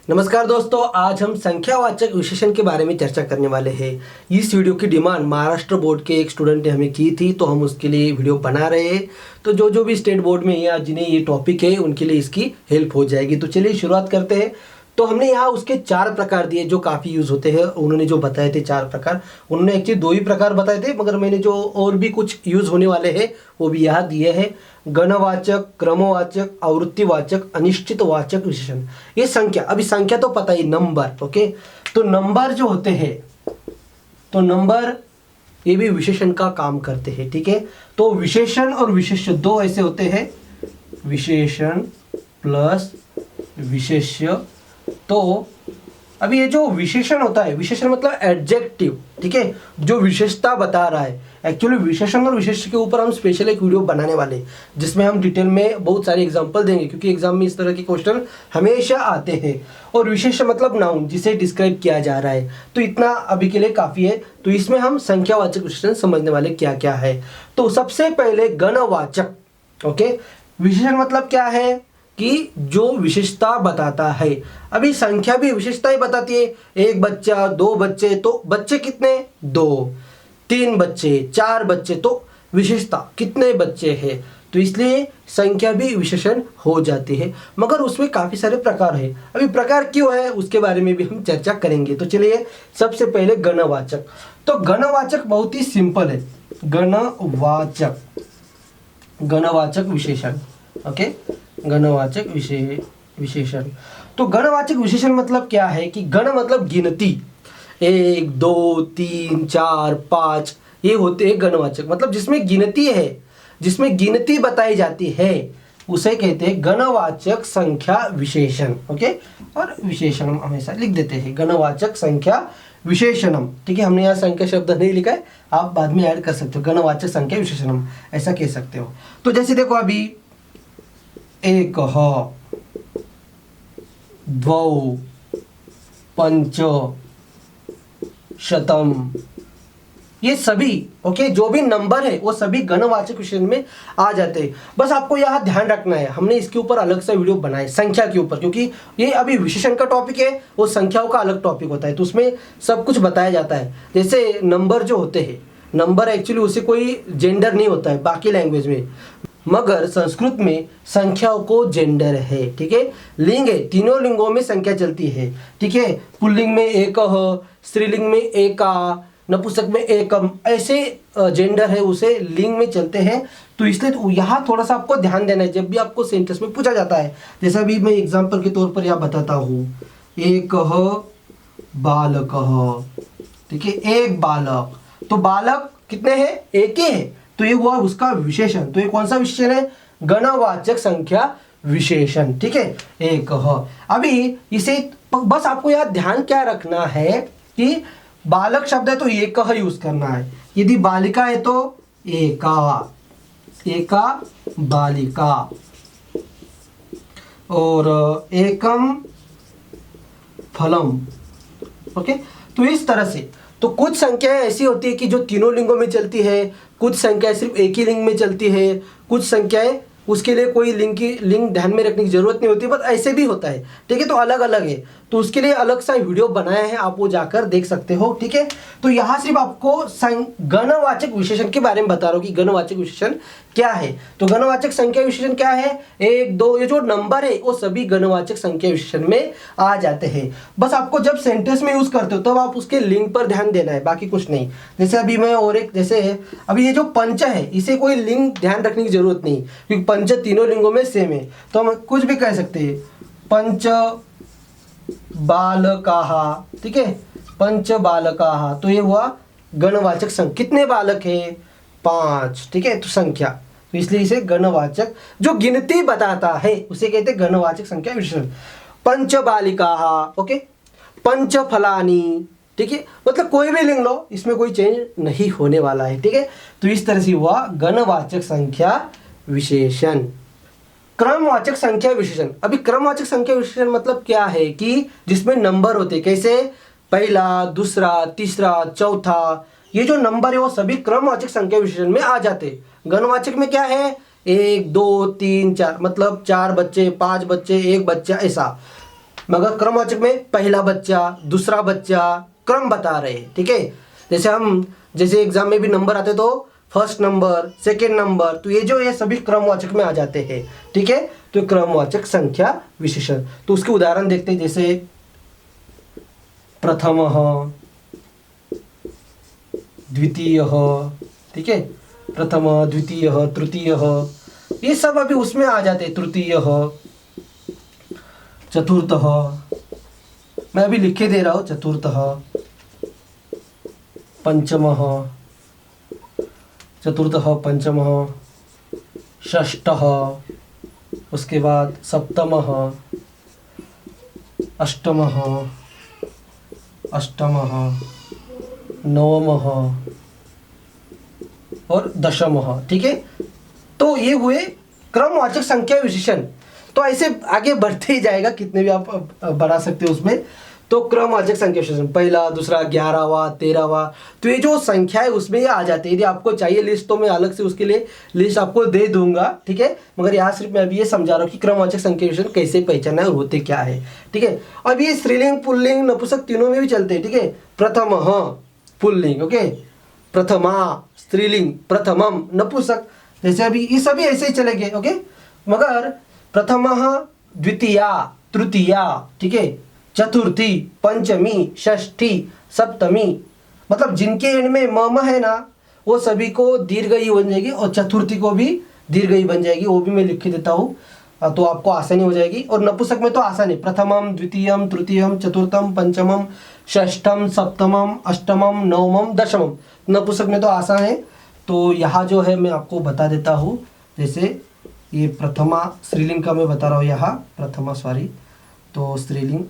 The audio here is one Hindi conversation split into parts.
नमस्कार दोस्तों, आज हम संख्यावाचक विशेषण के बारे में चर्चा करने वाले हैं। इस वीडियो की डिमांड महाराष्ट्र बोर्ड के एक स्टूडेंट ने हमें की थी, तो हम उसके लिए वीडियो बना रहे हैं। तो जो भी स्टेट बोर्ड में या जिन्हें ये टॉपिक है उनके लिए इसकी हेल्प हो जाएगी। तो चलिए शुरुआत करते हैं। तो हमने यहाँ उसके 4 प्रकार दिए जो काफ़ी यूज़ होते हैं। उन्होंने जो बताए थे 4 प्रकार, उन्होंने एक्चुअली 2 ही प्रकार बताए थे, मगर मैंने जो और भी कुछ यूज़ होने वाले हैं वो भी यहाँ दिए हैं। गणवाचक, क्रमवाचक, आवृत्तिवाचक, अनिश्चितवाचक विशेषण। ये संख्या, अभी संख्या तो पता ही, नंबर। ओके, तो नंबर जो होते हैं, तो नंबर ये भी विशेषण का काम करते हैं। ठीक है, तो विशेषण और विशेष्य दो ऐसे होते हैं, विशेषण प्लस विशेष्य। तो अभी ये जो विशेषण होता है, विशेषण मतलब एडजेक्टिव, ठीक है, जो विशेषता बता रहा है। एक्चुअली विशेषण और विशेष्य के ऊपर हम स्पेशल एक वीडियो बनाने वाले हैं, जिसमें हम डिटेल में बहुत सारे एग्जांपल देंगे, क्योंकि एग्जाम में इस तरह के क्वेश्चन हमेशा आते हैं। और विशेष्य मतलब नाउन, जिसे डिस्क्राइब किया जा रहा है। तो इतना अभी के लिए काफ़ी है। तो इसमें हम संख्यावाचक विशेषण समझने वाले क्या क्या है। तो सबसे पहले गणवाचक। ओके, विशेषण मतलब क्या है कि जो विशेषता बताता है। अभी संख्या भी विशेषता ही बताती है। एक बच्चा, 2 बच्चे, तो बच्चे कितने, 2, 3 बच्चे, 4 बच्चे, तो विशेषता कितने बच्चे हैं। तो इसलिए संख्या भी विशेषण हो जाती है, मगर उसमें काफ़ी सारे प्रकार है। अभी प्रकार क्यों है उसके बारे में भी हम चर्चा करेंगे। तो चलिए, सबसे पहले गणवाचक। तो गणवाचक बहुत ही सिंपल है। गणवाचक, गणवाचक विशेषण। ओके, गणवाचक विशेषण। तो गणवाचक विशेषण मतलब क्या है कि गण मतलब गिनती, 1, 2, 3, 4, 5, ये होते हैं गणवाचक। मतलब जिसमें गिनती है, जिसमें गिनती बताई जाती है, उसे कहते हैं गणवाचक संख्या विशेषण। ओके, और विशेषणम हमेशा लिख देते हैं, गणवाचक संख्या विशेषणम। ठीक है, हमने यहाँ संख्या शब्द नहीं लिखा है, आप बाद में ऐड कर सकते हो, गणवाचक संख्या विशेषणम ऐसा कह सकते हो। तो जैसे देखो, अभी एक, द्वौ, पंच, शतम, ये सभी ओके जो भी नंबर है वो सभी गणवाचक विशेषण में आ जाते हैं। बस आपको यहाँ ध्यान रखना है, हमने इसके ऊपर अलग से वीडियो बनाए संख्या के ऊपर, क्योंकि ये अभी विशेषण का टॉपिक है, वो संख्याओं का अलग टॉपिक होता है। तो उसमें सब कुछ बताया जाता है। जैसे नंबर जो होते हैं, नंबर एक्चुअली उसे कोई जेंडर नहीं होता है बाकी लैंग्वेज में, मगर संस्कृत में संख्याओं को जेंडर है। ठीक है, लिंग है, तीनों लिंगों में संख्या चलती है। ठीक है, पुल्लिंग में एक, स्त्रीलिंग में एका, नपुंसक में एकम, ऐसे जेंडर है उसे लिंग में चलते हैं। तो इसलिए तो यहाँ थोड़ा सा आपको ध्यान देना है जब भी आपको सेंटेंस में पूछा जाता है। जैसे अभी मैं एग्जांपल के तौर पर यहाँ बताता हूँ, एक बालक। ठीक है, एक बालक, तो बालक कितने हैं, एक ही है, तो ये हुआ उसका विशेषण। तो ये कौन सा विशेषण है, गणवाचक संख्या विशेषण। ठीक है, एक। अभी इसे बस आपको यहाँ ध्यान क्या रखना है कि बालक शब्द है तो एक यूज करना है, यदि बालिका है तो एका, एका बालिका, और एकम फलम। ओके, तो इस तरह से तो कुछ संख्याएं ऐसी होती है कि जो तीनों लिंगों में चलती है, कुछ संख्याएं सिर्फ एक ही लिंग में चलती है, कुछ संख्याएं उसके लिए कोई लिंग ध्यान में रखने की जरूरत नहीं होती, बस ऐसे भी होता है। ठीक है, तो अलग अलग है, तो उसके लिए अलग सा वीडियो बनाया है, आप वो जाकर देख सकते हो। ठीक है, तो यहाँ सिर्फ आपको गणवाचक विशेषण के बारे में बता रहा हूँ कि गणवाचक विशेषण क्या है। तो गणवाचक संख्या विशेषण क्या है, 1, 2, ये जो नंबर है वो सभी गणवाचक संख्या विशेषण में आ जाते हैं। बस आपको जब सेंटेंस में यूज करते हो तब आप उसके लिंग पर ध्यान देना है, बाकी कुछ नहीं। जैसे अभी मैं और एक, जैसे अभी ये जो पंच है इसे कोई लिंग ध्यान रखने की जरूरत नहीं, क्योंकि पंच तीनों लिंगों में सेम है, तो हम कुछ भी कह सकते हैं, पंच बालकाहा। ठीक है, पंच बालकाहा, तो ये हुआ गणवाचक संख्या। कितने बालक है, 5। ठीक है, तो संख्या, तो इसलिए इसे गणवाचक जो गिनती बताता है उसे कहते हैं गणवाचक संख्या विशेषण। पंच बालिकाहा, ओके, पंच फलानी। ठीक है, मतलब कोई भी लिंग लो, इसमें कोई चेंज नहीं होने वाला है। ठीक है, तो इस तरह से हुआ गणवाचक संख्या विशेषण। क्रमवाचक संख्या विशेषण। अभी क्रमवाचक संख्या विशेषण मतलब क्या है कि जिसमें नंबर होते, कैसे, पहला, दूसरा, तीसरा, चौथा, ये जो नंबर है वो सभी क्रमवाचक संख्या विशेषण में आ जाते। गणवाचक में क्या है, 1, 2, 3, 4, मतलब 4 बच्चे, 5 बच्चे, 1 बच्चा, ऐसा। मगर क्रमवाचक में पहला बच्चा, दूसरा बच्चा, क्रम बता रहे हैं, ठीक है। जैसे एग्जाम में भी नंबर आते तो फर्स्ट नंबर, सेकेंड नंबर, तो ये सभी क्रमवाचक में आ जाते हैं, ठीक है। तो क्रमवाचक संख्या विशेषण, तो उसके उदाहरण देखते हैं, जैसे प्रथमः, द्वितीयः, ठीक है, प्रथमः, द्वितीयः, तृतीयः, ये सब अभी उसमें आ जाते हैं। तृतीयः, चतुर्थः, मैं अभी लिख के दे रहा हूँ, चतुर्थः, पंचमः, चतुर्थः, पंचमः, षष्ठः, उसके बाद सप्तमः, अष्टमः, नवमः और दशमः, ठीक है। तो ये हुए क्रमवाचक संख्या विशेषण। तो ऐसे आगे बढ़ते ही जाएगा, कितने भी आप बढ़ा सकते हो उसमें। तो क्रमवाचक संख्या विशेषण, पहला, दूसरा, 11वां, 13वां, तो ये जो संख्या है उसमें ये आ जाते हैं। यदि आपको चाहिए लिस्ट तो मैं अलग से उसके लिए लिस्ट आपको दे दूंगा, ठीक है। मगर यहाँ सिर्फ मैं अभी ये समझा रहा हूँ कि क्रमवाचक संख्या विशेषण कैसे पहचानना है और होते क्या है, ठीक है। अब ये स्त्रीलिंग, पुल्लिंग, नपुंसक तीनों में भी चलते हैं, ठीक है। प्रथमः पुल्लिंग, ओके, प्रथमा स्त्रीलिंग, प्रथमम नपुंसक, जैसे अभी ये सभी ऐसे ही चलेंगे, ओके। मगर प्रथमः, द्वितीया, तृतीया, ठीक है, चतुर्थी, पंचमी, षष्ठी, सप्तमी, मतलब जिनके एंड में म है ना, वो सभी को दीर्घ ई बन जाएगी और चतुर्थी को भी दीर्घ ई बन जाएगी। वो भी मैं लिख के देता हूँ, तो आपको आसानी हो जाएगी। और नपुंसक में तो आसान है, प्रथमम, द्वितीयम, तृतीयम, चतुर्थम, पंचमम, षष्ठम, सप्तमम, अष्टमम, नवमम, दशमम, नपुंसक में तो आसान है। तो यहाँ जो है मैं आपको बता देता हूँ, जैसे ये प्रथमा स्त्रीलिंग का मैं बता रहा हूँ, यहाँ प्रथमा, सॉरी, तो स्त्रीलिंग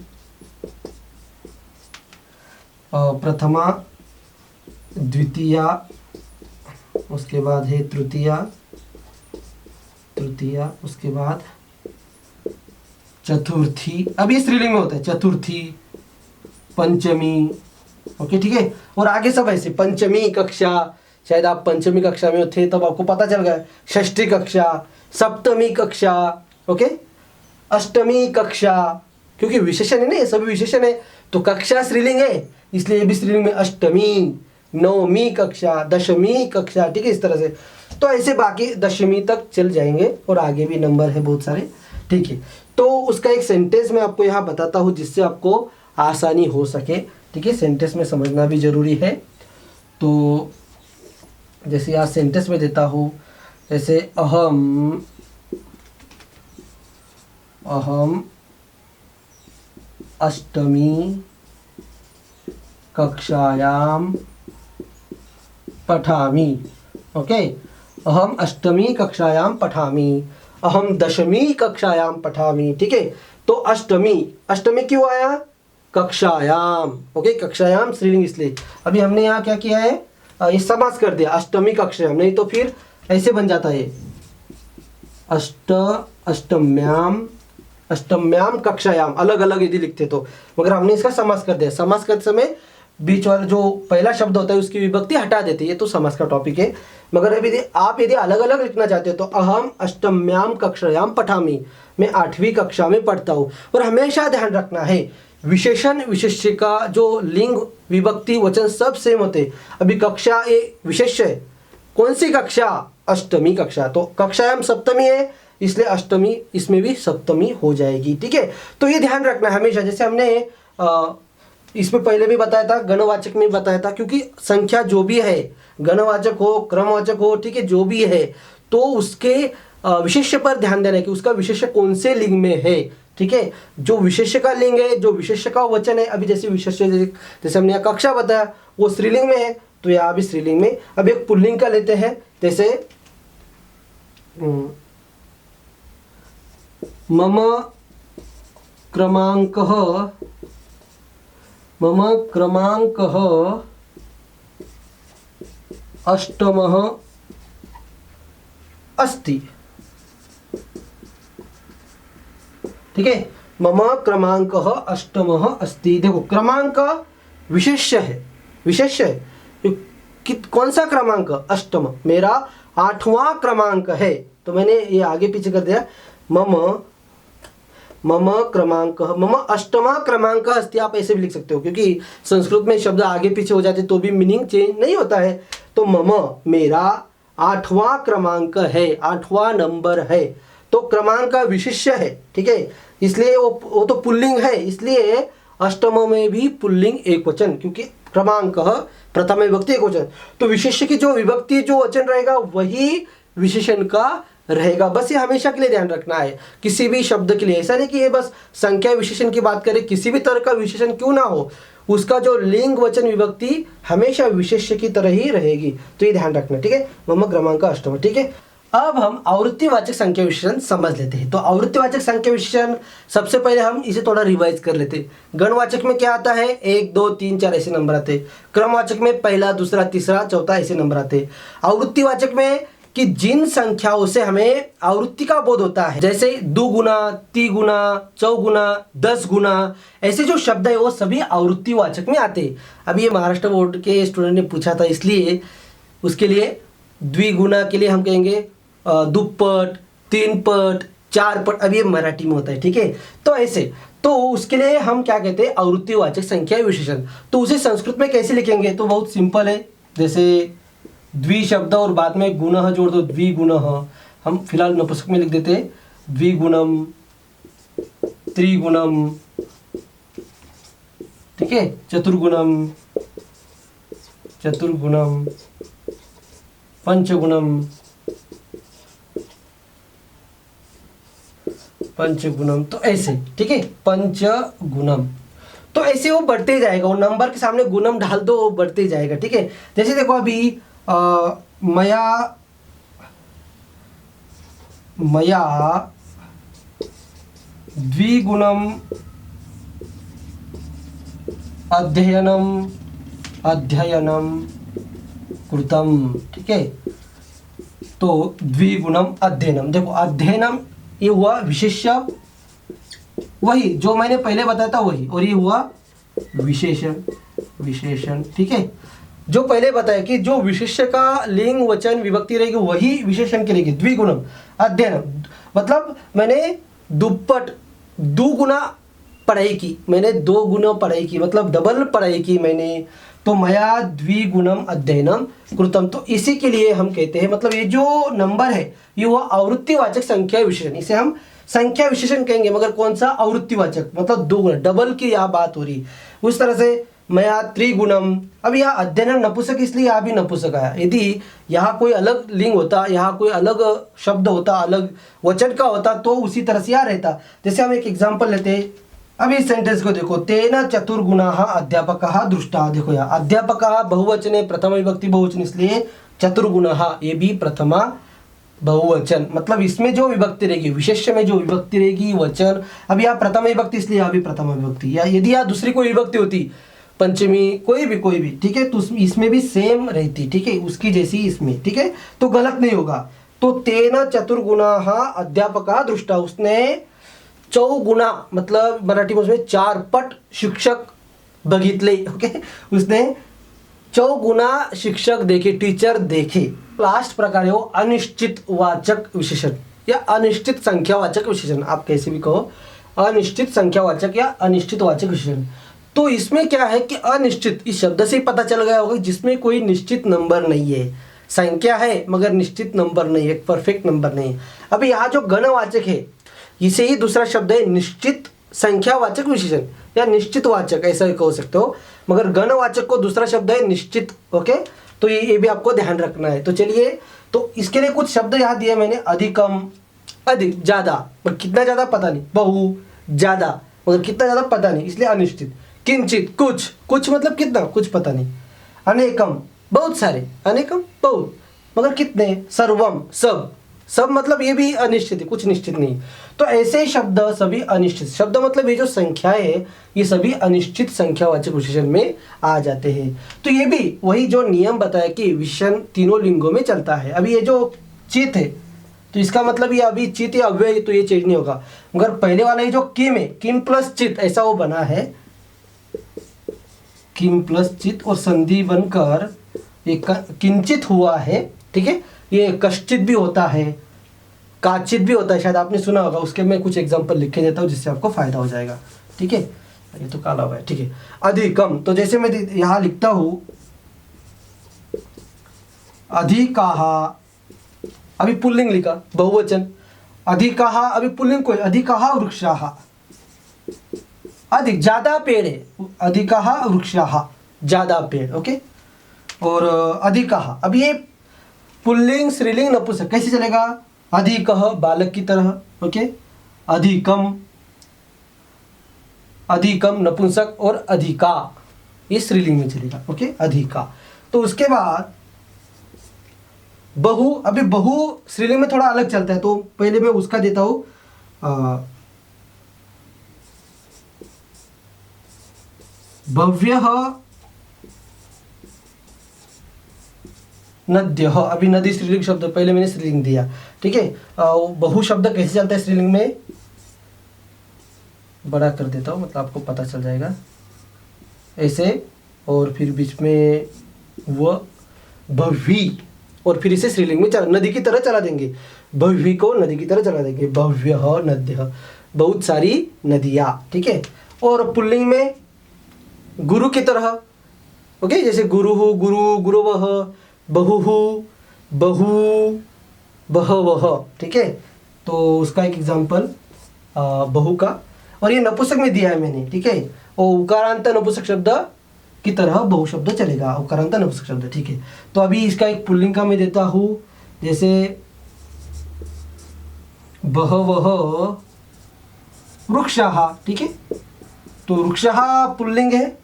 प्रथमा, द्वितीया, उसके बाद है तृतीया, उसके बाद चतुर्थी, अब ये स्त्रीलिंग में होता है, चतुर्थी, पंचमी, ओके, ठीक है। और आगे सब ऐसे, पंचमी कक्षा, शायद आप पंचमी कक्षा में थे तब आपको पता चल गया, षष्ठी कक्षा, सप्तमी कक्षा, ओके, अष्टमी कक्षा, क्योंकि विशेषण है ना, ये सभी विशेषण है। तो कक्षा स्त्रीलिंग है, इसलिए ये भी स्त्रीलिंग में अष्टमी, नवमी कक्षा, दशमी कक्षा, ठीक है, इस तरह से। तो ऐसे बाकी दशमी तक चल जाएंगे और आगे भी नंबर है बहुत सारे, ठीक है। तो उसका एक सेंटेंस मैं आपको यहाँ बताता हूँ जिससे आपको आसानी हो सके, ठीक है। सेंटेंस में समझना भी जरूरी है। तो जैसे यहाँ सेंटेंस में देता हूँ, जैसे अहम अष्टमी कक्षायां पठामि, ओके, अहम अष्टमी कक्षायां पठामि, अहम दशमी कक्षायां पठामि, ठीक है। तो अष्टमी क्यों आया, कक्षायाम, ओके, कक्षायाम स्त्रीलिंग, इसलिए अभी हमने यहाँ क्या किया है, ये समास कर दिया, अष्टमी कक्षायाम, नहीं तो फिर ऐसे बन जाता है, अष्टम्याम कक्षायाम, अलग अलग यदि लिखते तो, मगर हमने इसका समास कर दिया। समास करते समय बीच वाला जो पहला शब्द होता है उसकी विभक्ति हटा देते हैं, ये तो समास का टॉपिक है। मगर अभी यदि अलग अलग लिखना चाहते हो तो अहम अष्टम्याम कक्षायाम पठामि, मैं 8वीं कक्षा में पढ़ता हूँ। और हमेशा ध्यान रखना है, विशेषण विशेष्य का जो लिंग, विभक्ति, वचन सब सेम होते। अभी कक्षा ए विशेष्य है, कौन सी कक्षा, अष्टमी कक्षा, तो कक्षायाम सप्तमी है, इसलिए अष्टमी इसमें भी सप्तमी हो जाएगी, ठीक है। तो ये ध्यान रखना है हमेशा। जैसे हमने इसमें पहले भी बताया था, गणवाचक में बताया था, क्योंकि संख्या जो भी है, गणवाचक हो, क्रमवाचक हो, ठीक है, जो भी है, तो उसके विशेष्य पर ध्यान देना है कि उसका विशेष्य कौन से लिंग में है, ठीक है। जो विशेष्य का लिंग है, जो विशेष्य का वचन है, अभी जैसे विशेष्य जैसे हमने यहाँ कक्षा बताया वो स्त्रीलिंग में है, तो यहाँ भी स्त्रीलिंग में। अब एक पुल्लिंग का लेते हैं, जैसे मम क्रमांकः अष्टमः अस्ति, ठीक है। मम क्रमांकः अष्टमः अस्ति, देखो क्रमांक विशेष्य है, कौन सा क्रमांक, अष्टम, मेरा 8वां क्रमांक है, तो मैंने ये आगे पीछे कर दिया, मम क्रमांकः, मम अष्टमा क्रमांकः अस्ति, आप ऐसे भी लिख सकते हो क्योंकि संस्कृत में शब्द आगे पीछे हो जाते तो भी मीनिंग चेंज नहीं होता है। तो मम मेरा 8वां क्रमांक है, 8वां नंबर है। तो क्रमांक का विशेष्य है, ठीक है, इसलिए वो तो पुल्लिंग है, इसलिए अष्टम में भी पुल्लिंग एक वचन, क्योंकि क्रमांक प्रथम विभक्ति एक वचन। तो विशेष्य की जो विभक्ति जो वचन रहेगा वही विशेषण का रहेगा। बस ये हमेशा के लिए ध्यान रखना है किसी भी शब्द के लिए। ऐसा नहीं कि ये बस संख्या विशेषण की बात करें, किसी भी तरह का विशेषण क्यों ना हो, उसका जो लिंग वचन विभक्ति हमेशा विशेष्य की तरह ही रहेगी। तो ये ध्यान रखना, ठीक है। मम क्रमांक अष्टम, ठीक है। अब हम आवृत्तिवाचक संख्या विशेषण समझ लेते हैं। तो आवृत्तिवाचक संख्या विशेषण सबसे पहले हम इसे थोड़ा रिवाइज कर लेते हैं। गणवाचक में क्या आता है, 1 2 3 4 ऐसे नंबर आते हैं। क्रमवाचक में पहला दूसरा तीसरा चौथा ऐसे नंबर आते हैं। आवृत्तिवाचक में कि जिन संख्याओं से हमें आवृत्ति का बोध होता है, जैसे 2 गुना, 3 गुना, 4 गुना, 10 गुना, ऐसे जो शब्द है वो सभी आवृत्तिवाचक में आते हैं। अब ये महाराष्ट्र बोर्ड के स्टूडेंट ने पूछा था, इसलिए उसके लिए द्विगुना के लिए हम कहेंगे दुप्पट, 3 पट, 4 पट। अब ये मराठी में होता है, ठीक है। तो ऐसे, तो उसके लिए हम क्या कहते हैं, आवृत्तिवाचक संख्या विशेषण। तो उसे संस्कृत में कैसे लिखेंगे, तो बहुत सिंपल है। जैसे द्वि शब्द और बाद में गुणः जोड़ दो, द्विगुणः। हम फिलहाल नपुंसक में लिख देते हैं, द्विगुणम, त्रिगुणम, ठीक है, चतुर्गुणम, चतुर्गुणम, पंचगुणम, पंचगुणम। तो ऐसे, ठीक है, पंचगुणम। तो ऐसे वो बढ़ते जाएगा, वो नंबर के सामने गुणम डाल दो, वो बढ़ते जाएगा, ठीक है। जैसे देखो अभी मया द्विगुणम अध्ययनम कृतम, ठीक है। तो द्विगुणम अध्ययनम, देखो अध्ययनम ये हुआ विशेष्य, वही जो मैंने पहले बताया था वही, और ये हुआ विशेषण, ठीक है। जो पहले बताया कि जो विशेष्य का लिंग वचन विभक्ति रहेगी वही विशेषण की रहेगी। द्विगुणम अध्ययनम, मतलब मैंने दुप्पट 2 गुना पढ़ाई की, मैंने 2 गुना पढ़ाई की, मतलब डबल पढ़ाई की मैंने। तो मया द्विगुणम अध्ययनम कृतम। तो इसी के लिए हम कहते हैं, मतलब ये जो नंबर है ये हुआ आवृत्तिवाचक संख्या विशेषण, इसे हम संख्या विशेषण कहेंगे, मगर कौन सा, आवृत्तिवाचक, मतलब 2 गुना, डबल की यहाँ बात हो रही। उस तरह से मया त्रिगुणम, अब यहाँ अध्ययनम नपुंसक इसलिए यहाँ भी नपुंसक आया। यदि यहाँ कोई अलग लिंग होता, यहाँ कोई अलग शब्द होता, अलग वचन का होता, तो उसी तरह से यहाँ रहता। जैसे हम एक एग्जाम्पल लेते हैं, अब इस सेंटेंस को देखो, तेन चतुर्गुणाः अध्यापकः दृष्टा। देखो यहाँ अध्यापकः बहुवचने प्रथम विभक्ति बहुवचन, इसलिए चतुर्गुणाः ये भी प्रथमा बहुवचन, मतलब इसमें जो विभक्ति रहेगी, विशेष्य में जो विभक्ति रहेगी वचन। अब यहाँ प्रथम विभक्ति इसलिए यहाँ भी प्रथम विभक्ति, या यदि यहाँ दूसरी कोई विभक्ति होती, पंचमी, कोई भी, ठीक है, तो इसमें भी सेम रहती, ठीक है, उसकी जैसी इसमें, ठीक है, तो गलत नहीं होगा। तो तेन चतुर्गुणाः अध्यापकः दृष्टा, उसने चौगुणा, मतलब मराठी में उसमें 4 पट शिक्षक बघितले, ओके, उसने 4 गुना शिक्षक देखे, टीचर देखे। लास्ट प्रकार है वो अनिश्चित वाचक विशेषण या अनिश्चित संख्यावाचक विशेषण, आप कैसे भी कहो, अनिश्चित संख्यावाचक या अनिश्चित वाचक विशेषण। तो इसमें क्या है कि अनिश्चित, इस शब्द से ही पता चल गया होगा, जिसमें कोई निश्चित नंबर नहीं है, संख्या है मगर निश्चित नंबर नहीं है, परफेक्ट नंबर नहीं है। अब यहाँ जो गणवाचक है, इसे ही दूसरा शब्द है निश्चित संख्यावाचक विशेषण या निश्चित वाचक, ऐसा भी कह सकते हो, मगर गणवाचक को दूसरा शब्द है निश्चित, ओके। तो ये भी आपको ध्यान रखना है। तो चलिए, तो इसके लिए कुछ शब्द यहाँ दिए मैंने, अधिकम, अधिक, ज़्यादा, पर कितना ज़्यादा पता नहीं, बहु, ज़्यादा, मगर कितना ज़्यादा पता नहीं, इसलिए अनिश्चित। किंचित, कुछ मतलब कितना, कुछ पता नहीं। अनेकम, बहुत सारे, अनेकम बहुत, मगर कितने। सर्वम, सब मतलब ये भी अनिश्चित है, कुछ निश्चित नहीं। तो ऐसे शब्द सभी अनिश्चित शब्द, मतलब ये जो संख्याएं है ये सभी अनिश्चित संख्यावाचक विशेषण में आ जाते हैं। तो ये भी वही जो नियम बताया कि विशेषण तीनों लिंगों में चलता है। अभी ये जो चित है, तो इसका मतलब ये अभी चित या अव्यय, तो ये चेंज नहीं होगा, मगर पहले वाला ये जो किम है, किम प्लस चित, ऐसा वो बना है, किम प्लस चित, और संधि बनकर एक किंचित हुआ है, ठीक है। ये कश्चित भी होता है, काचित भी होता है, शायद आपने सुना होगा, उसके मैं कुछ एग्जांपल लिख के देता हूँ जिससे आपको फायदा हो जाएगा। ठीक है, ये तो काला हुआ है। ठीक है, अधिकम, तो जैसे मैं यहाँ लिखता हूँ अधिकाः, अभी पुल्लिंग लिखा, बहुवचन अधिकाः, अभी पुल्लिंग कोई, अधिकाः वृक्षाः, अधिक ज्यादा पेड़ है, अधिकाः वृक्षाः ज्यादा पेड़। ओके, और अधिकाः, अब ये पुल्लिंग स्त्रीलिंग नपुंसक कैसे चलेगा? अधिकः बालक की तरह, ओके, अधिकम, अधिकम नपुंसक, और अधिका ये स्त्रीलिंग में चलेगा। ओके, अधिका। तो उसके बाद बहु, अभी बहु स्त्रीलिंग में थोड़ा अलग चलता है, तो पहले मैं उसका देता हूं, भव्यः नद्यः, अभी नदी स्त्रीलिंग शब्द, पहले मैंने स्त्रीलिंग दिया। ठीक है, बहु शब्द कैसे चलता है स्त्रीलिंग में, बड़ा कर देता हूँ, मतलब आपको पता चल जाएगा ऐसे, और फिर बीच में व भव्य, और फिर इसे स्त्रीलिंग में चला, नदी की तरह चला देंगे, भव्य को नदी की तरह चला देंगे, भव्यः नद्यः, बहुत सारी नदियाँ। ठीक है, और पुल्लिंग में गुरु की तरह, ओके, जैसे गुरुः गुरु, गुरवः, बहुः बहु, बहवः। ठीक है, तो उसका एक एग्जाम्पल बहु का, और ये नपुंसक में दिया है मैंने। ठीक है, और उकारांत नपुंसक शब्द की तरह बहु शब्द चलेगा, उकारांत नपुंसक शब्द। ठीक है, तो अभी इसका एक पुल्लिंग का मैं देता हूँ, जैसे बहवः वृक्षाः। ठीक है, तो वृक्षाः पुल्लिंग है,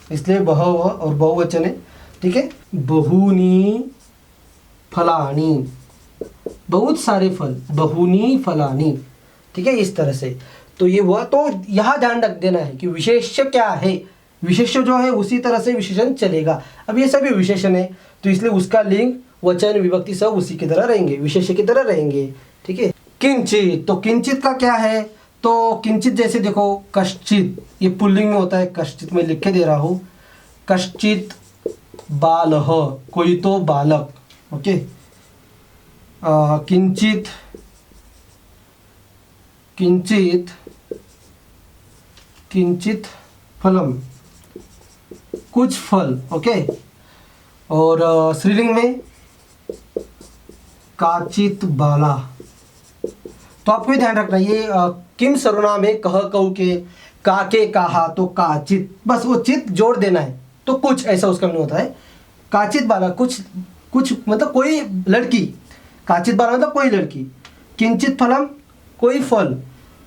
इसलिए बहवः और बहुवचन है। ठीक है, बहूनि फलानि, बहुत सारे फल, बहूनि फलानि। ठीक है, इस तरह से। तो ये हुआ, तो यहाँ ध्यान रख देना है कि विशेष्य क्या है, विशेष्य जो है उसी तरह से विशेषण चलेगा। अब ये सभी विशेषण है, तो इसलिए उसका लिंग, वचन, विभक्ति सब उसी की तरह रहेंगे, विशेष्य की तरह रहेंगे। ठीक है, किंचित, तो किंचित का क्या है, तो किंचित जैसे देखो, कश्चित, ये पुल्लिंग में होता है, कश्चित मैं लिख के दे रहा हूँ, कश्चित बालः, कोई तो बालक। ओके, किंचित, किंचित, किंचित फलम, कुछ फल। ओके, और स्त्रीलिंग में काचित बाला। तो आपको ध्यान रखना, ये किम सर्वनाम है, कह कऊ के, काके काहा, तो काचित, बस वो चित जोड़ देना है, तो कुछ ऐसा उसका मतलब होता है। काचित बाला, कुछ कुछ मतलब कोई लड़की, काचित बाला मतलब कोई लड़की, किंचित फलम कोई फल,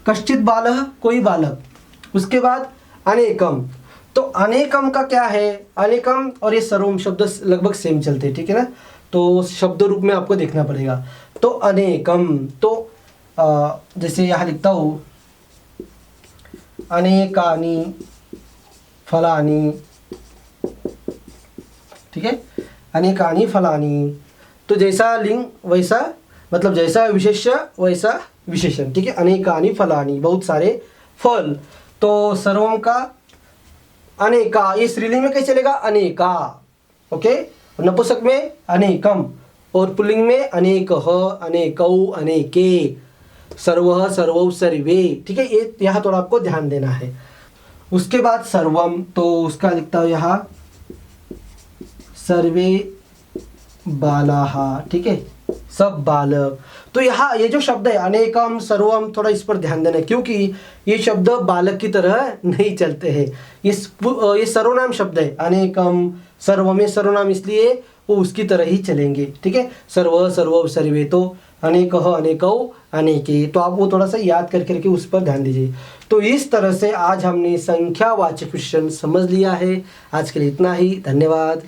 कश्चित बालः कोई बालक। उसके बाद अनेकम, तो अनेकम का क्या है, अनेकम और ये सर्वम शब्द लगभग सेम चलते हैं। ठीक है ना, तो शब्द रूप में आपको देखना पड़ेगा। तो अनेकम, तो जैसे यहाँ लिखता हूँ, अनेकानि फलानि। ठीक है, अनेकानि फलानि, तो जैसा लिंग वैसा, मतलब जैसा विशेष्य वैसा विशेषण। ठीक है, अनेकानि फलानि, बहुत सारे फल। तो सर्वम का अनेका, ये स्त्रीलिंग में कैसे चलेगा, अनेका। ओके, नपुंसक में अनेकम, और पुल्लिंग में अनेकः, अनेकौ, अनेके, सर्वः, सर्वौ, सर्वे। ठीक है, ये यहाँ थोड़ा आपको ध्यान देना है। उसके बाद सर्वम, तो उसका लिखता हूँ यहाँ, सर्वे बालाः। ठीक है, सब बालक। तो यहाँ ये जो शब्द है अनेकम, सर्वम, थोड़ा इस पर ध्यान देना है, क्योंकि ये शब्द बालक की तरह नहीं चलते हैं। ये सर्वनाम शब्द है, अनेकम सर्वम, ये सर्वनाम, इसलिए वो उसकी तरह ही चलेंगे। ठीक है, सर्व, सर्वौ, सर्वे, तो अनेकः, अनेकौ, अनेके, तो आप वो थोड़ा सा याद करके उस पर ध्यान दीजिए। तो इस तरह से आज हमने संख्यावाचक विशेषण समझ लिया है। आज के लिए इतना ही, धन्यवाद।